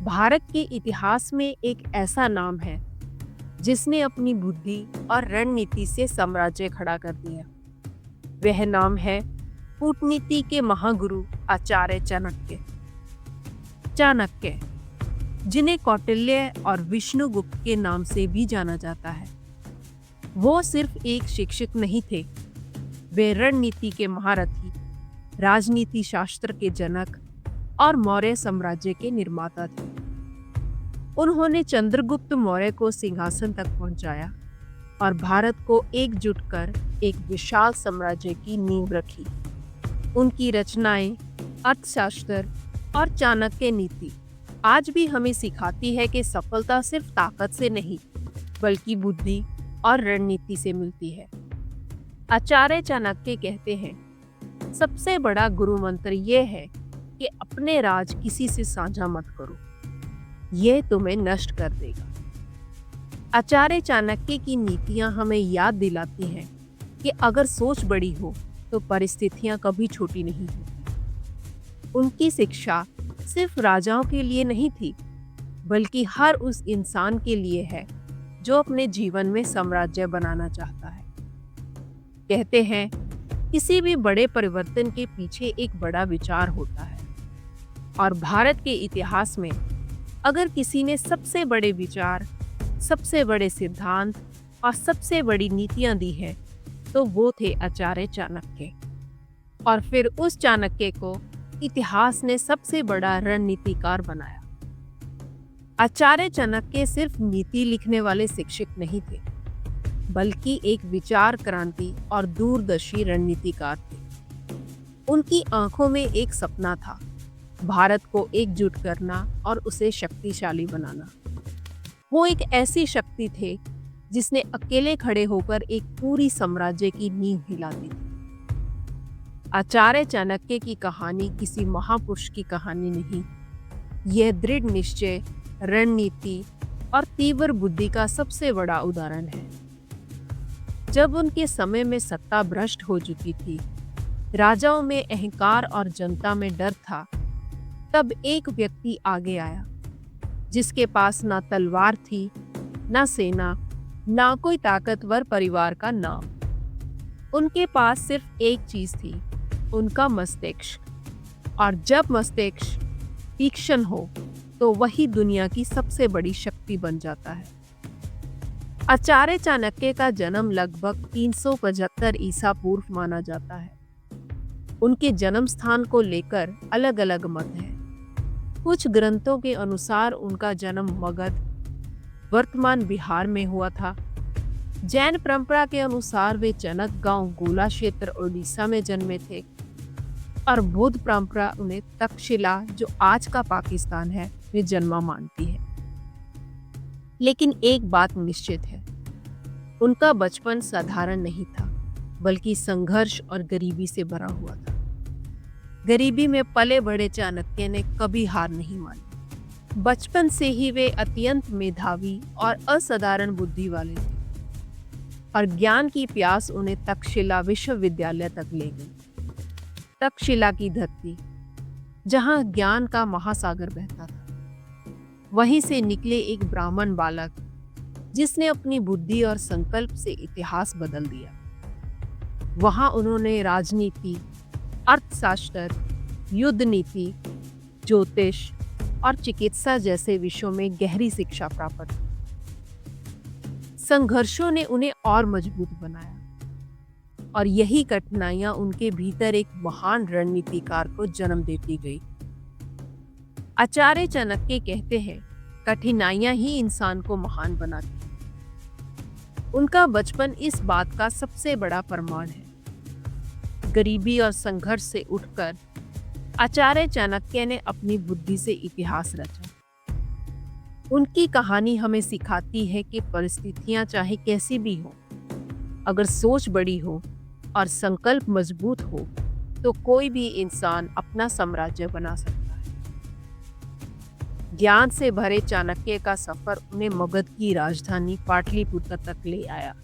भारत के इतिहास में एक ऐसा नाम है जिसने अपनी बुद्धि और रणनीति से साम्राज्य खड़ा कर दिया। वह नाम है कूटनीति के महागुरु आचार्य चाणक्य। चाणक्य, जिन्हें कौटिल्य और विष्णुगुप्त के नाम से भी जाना जाता है, वो सिर्फ एक शिक्षक नहीं थे, वे रणनीति के महारथी, राजनीति शास्त्र के जनक और मौर्य साम्राज्य के निर्माता थे। उन्होंने चंद्रगुप्त मौर्य को सिंहासन तक पहुंचाया और भारत को एकजुट कर एक विशाल साम्राज्य की नींव रखी। उनकी रचनाएं, अर्थशास्त्र और चाणक्य नीति आज भी हमें सिखाती है कि सफलता सिर्फ ताकत से नहीं, बल्कि बुद्धि और रणनीति से मिलती है। आचार्य चाणक्य कहते हैं, सबसे बड़ा गुरु मंत्र ये है कि अपने राज किसी से साझा मत करो, ये तुम्हें नष्ट कर देगा। आचार्य चाणक्य की नीतियां हमें याद दिलाती हैं कि अगर सोच बड़ी हो तो परिस्थितियां कभी छोटी नहीं होती। उनकी शिक्षा सिर्फ राजाओं के लिए नहीं थी, बल्कि हर उस इंसान के लिए है जो अपने जीवन में साम्राज्य बनाना चाहता है। कहते हैं, किसी भी बड़े परिवर्तन के पीछे एक बड़ा विचार होता है, और भारत के इतिहास में अगर किसी ने सबसे बड़े विचार, सबसे बड़े सिद्धांत और सबसे बड़ी नीतियां दी हैं, तो वो थे आचार्य चाणक्य। और फिर उस चाणक्य को इतिहास ने सबसे बड़ा रणनीतिकार बनाया। आचार्य चाणक्य सिर्फ नीति लिखने वाले शिक्षक नहीं थे, बल्कि एक विचार क्रांति और दूरदर्शी रणनीतिकार थे। उनकी आंखों में एक सपना था, भारत को एकजुट करना और उसे शक्तिशाली बनाना। वो एक ऐसी शक्ति थे जिसने अकेले खड़े होकर एक पूरी साम्राज्य की नींव हिला दी थी। आचार्य चाणक्य की कहानी किसी महापुरुष की कहानी नहीं, यह दृढ़ निश्चय, रणनीति और तीव्र बुद्धि का सबसे बड़ा उदाहरण है। जब उनके समय में सत्ता भ्रष्ट हो चुकी थी, राजाओं में अहंकार और जनता में डर था, तब एक व्यक्ति आगे आया जिसके पास ना तलवार थी, ना सेना, ना कोई ताकतवर परिवार का नाम। उनके पास सिर्फ एक चीज थी, उनका मस्तिष्क। और जब मस्तिष्क तीक्ष्ण हो तो वही दुनिया की सबसे बड़ी शक्ति बन जाता है। आचार्य चाणक्य का जन्म लगभग 375 ईसा पूर्व माना जाता है। उनके जन्म स्थान को लेकर अलग अलग मत हैं। कुछ ग्रंथों के अनुसार उनका जन्म मगध, वर्तमान बिहार में हुआ था। जैन परंपरा के अनुसार वे चनक गांव, गोला क्षेत्र, उड़ीसा में जन्मे थे। और बौद्ध परंपरा उन्हें तक्षशिला, जो आज का पाकिस्तान है, में जन्मा मानती है। लेकिन एक बात निश्चित है, उनका बचपन साधारण नहीं था, बल्कि संघर्ष और गरीबी से भरा हुआ था। गरीबी में पले बड़े चाणक्य ने कभी हार नहीं मानी। बचपन से ही वे अत्यंत मेधावी और असाधारण बुद्धि वाले थे, और ज्ञान की प्यास उन्हें तक्षशिला विश्वविद्यालय तक ले गई। तक्षशिला की धरती, जहां ज्ञान का महासागर बहता था, वहीं से निकले एक ब्राह्मण बालक जिसने अपनी बुद्धि और संकल्प से इतिहास बदल दिया। वहां उन्होंने राजनीति, अर्थशास्त्र, युद्ध नीति, ज्योतिष और चिकित्सा जैसे विषयों में गहरी शिक्षा प्राप्त की। संघर्षों ने उन्हें और मजबूत बनाया, और यही कठिनाइयां उनके भीतर एक महान रणनीतिकार को जन्म देती गई। आचार्य चाणक्य कहते हैं, कठिनाइयां ही इंसान को महान बनाती हैं। उनका बचपन इस बात का सबसे बड़ा प्रमाण है। गरीबी और संघर्ष से उठकर आचार्य चाणक्य ने अपनी बुद्धि से इतिहास रचा। उनकी कहानी हमें सिखाती है कि परिस्थितियां चाहे कैसी भी हो, अगर सोच बड़ी हो और संकल्प मजबूत हो, तो कोई भी इंसान अपना साम्राज्य बना सकता है। ज्ञान से भरे चाणक्य का सफर उन्हें मगध की राजधानी पाटलिपुत्र तक ले आया।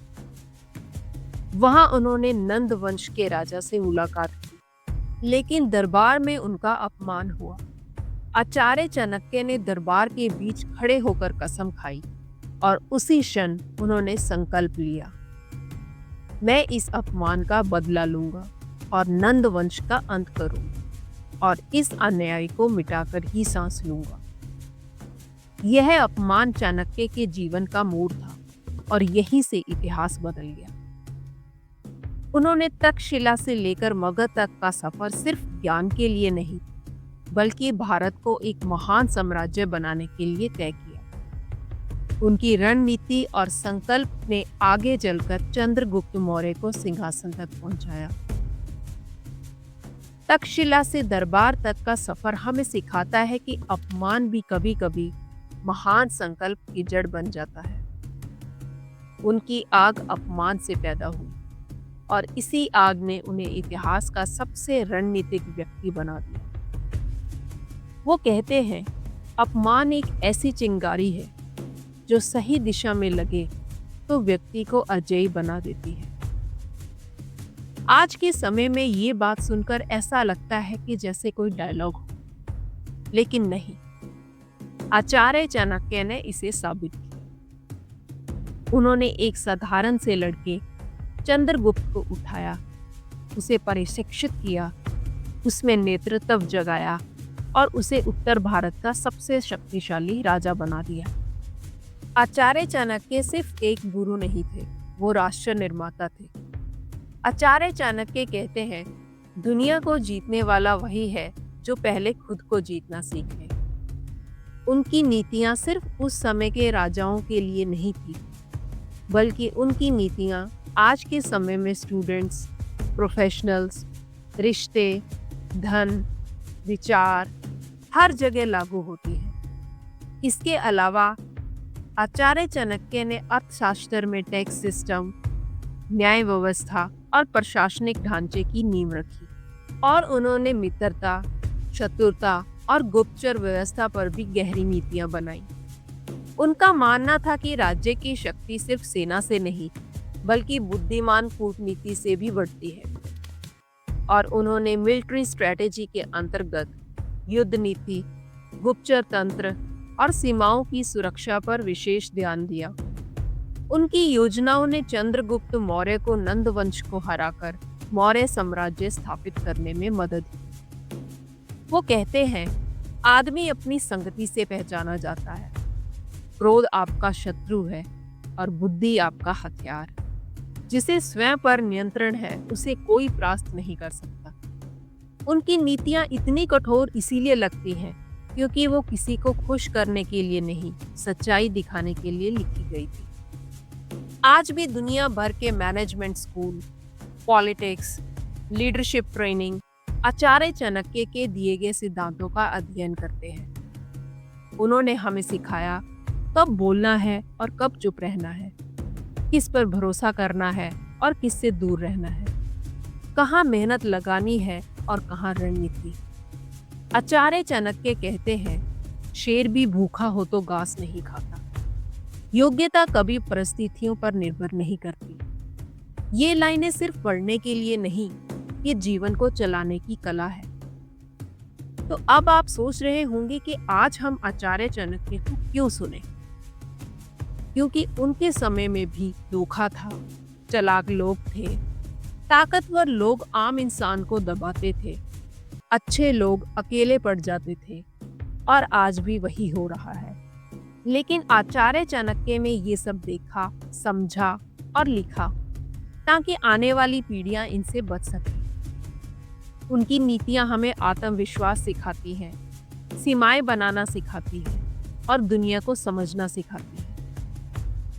वहां उन्होंने नंद वंश के राजा से मुलाकात की, लेकिन दरबार में उनका अपमान हुआ। आचार्य चाणक्य ने दरबार के बीच खड़े होकर कसम खाई और उसी क्षण उन्होंने संकल्प लिया, मैं इस अपमान का बदला लूंगा और नंद वंश का अंत करूंगा और इस अन्याय को मिटाकर ही सांस लूंगा। यह अपमान चाणक्य के जीवन का मोड़ था और यहीं से इतिहास बदल गया। उन्होंने तक्षशिला से लेकर मगध तक का सफर सिर्फ ज्ञान के लिए नहीं, बल्कि भारत को एक महान साम्राज्य बनाने के लिए तय किया। उनकी रणनीति और संकल्प ने आगे चलकर चंद्रगुप्त मौर्य को सिंहासन तक पहुंचाया। तक्षशिला से दरबार तक का सफर हमें सिखाता है कि अपमान भी कभी-कभी महान संकल्प की जड़ बन जाता है। उनकी आग अपमान से पैदा हुई और इसी आग ने उन्हें इतिहास का सबसे रणनीतिक व्यक्ति बना दिया। वो कहते हैं, अपमान एक ऐसी चिंगारी है जो सही दिशा में लगे तो व्यक्ति को अजेय बना देती है। आज के समय में ये बात सुनकर ऐसा लगता है कि जैसे कोई डायलॉग हो, लेकिन नहीं, आचार्य चाणक्य ने इसे साबित किया। उन्होंने एक साधारण से लड़के चंद्रगुप्त को उठाया, उसे प्रशिक्षित किया, उसमें नेतृत्व जगाया और उसे उत्तर भारत का सबसे शक्तिशाली राजा बना दिया। आचार्य चाणक्य सिर्फ एक गुरु नहीं थे, वो राष्ट्र निर्माता थे। आचार्य चाणक्य कहते हैं, दुनिया को जीतने वाला वही है जो पहले खुद को जीतना सीखे। उनकी नीतियां सिर्फ उस समय के राजाओं के लिए नहीं थी, बल्कि उनकी नीतियां आज के समय में स्टूडेंट्स, प्रोफेशनल्स, रिश्ते, धन, विचार हर जगह लागू होती हैं। इसके अलावा आचार्य चाणक्य ने अर्थशास्त्र में टैक्स सिस्टम, न्याय व्यवस्था और प्रशासनिक ढांचे की नींव रखी और उन्होंने मित्रता, शत्रुता और गुप्तचर व्यवस्था पर भी गहरी नीतियां बनाई। उनका मानना था कि राज्य की शक्ति सिर्फ सेना से नहीं, बल्कि बुद्धिमान कूटनीति से भी बढ़ती है और उन्होंने मिलिट्री स्ट्रेटेजी के अंतर्गत युद्ध नीति, गुप्तचर तंत्र और सीमाओं की सुरक्षा पर विशेष ध्यान दिया। उनकी योजनाओं ने चंद्रगुप्त मौर्य को नंद वंश को हराकर मौर्य साम्राज्य स्थापित करने में मदद की। वो कहते हैं, आदमी अपनी संगति से पहचाना जाता है। क्रोध आपका शत्रु है और बुद्धि आपका हथियार। जिसे स्वयं पर नियंत्रण है, उसे कोई परास्त नहीं कर सकता। उनकी नीतियां इतनी कठोर इसीलिए लगती हैं क्योंकि वो किसी को खुश करने के लिए नहीं, सच्चाई दिखाने के लिए लिखी गई थी। आज भी दुनिया भर के management school, politics, leadership training Acharya Chanakya के दिए गए सिद्धांतों का अध्ययन करते हैं। उन्होंने हमें सिखाया कब बोलना है और कब चुप रहना है, किस पर भरोसा करना है और किससे दूर रहना है, कहाँ मेहनत लगानी है और कहाँ रणनीति। आचार्य चाणक्य कहते हैं, शेर भी भूखा हो तो घास नहीं खाता। योग्यता कभी परिस्थितियों पर निर्भर नहीं करती। ये लाइनें सिर्फ पढ़ने के लिए नहीं, ये जीवन को चलाने की कला है। तो अब आप सोच रहे होंगे कि आज हम आचार्य चाणक्य को क्यों सुने? क्योंकि उनके समय में भी धोखा था, चालाक लोग थे, ताकतवर लोग आम इंसान को दबाते थे, अच्छे लोग अकेले पड़ जाते थे और आज भी वही हो रहा है। लेकिन आचार्य चाणक्य ने ये सब देखा, समझा और लिखा ताकि आने वाली पीढ़ियां इनसे बच सकें। उनकी नीतियां हमें आत्मविश्वास सिखाती हैं, सीमाएं बनाना सिखाती हैं और दुनिया को समझना सिखाती हैं।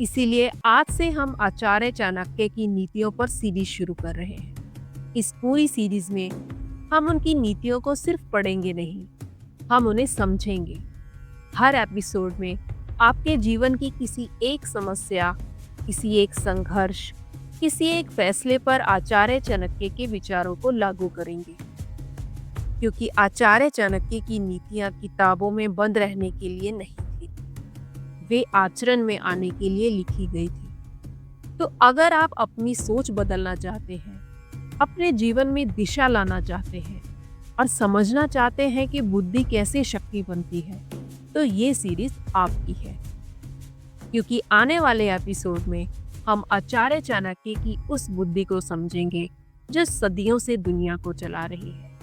इसीलिए आज से हम आचार्य चाणक्य की नीतियों पर सीरीज शुरू कर रहे हैं। इस पूरी सीरीज में हम उनकी नीतियों को सिर्फ पढ़ेंगे नहीं, हम उन्हें समझेंगे। हर एपिसोड में आपके जीवन की किसी एक समस्या, किसी एक संघर्ष, किसी एक फैसले पर आचार्य चाणक्य के विचारों को लागू करेंगे। क्योंकि आचार्य चाणक्य की नीतियां किताबों में बंद रहने के लिए नहीं थी, वे आचरण में आने के लिए लिखी गई थी। तो अगर आप अपनी सोच बदलना चाहते हैं, अपने जीवन में दिशा लाना चाहते हैं, और समझना चाहते हैं कि बुद्धि कैसे शक्ति बनती है, तो ये सीरीज आपकी है। क्योंकि आने वाले एपिसोड में हम आचार्य चाणक्य की उस बुद्धि को समझेंगे जो सदियों से दुनिया को चला रही है।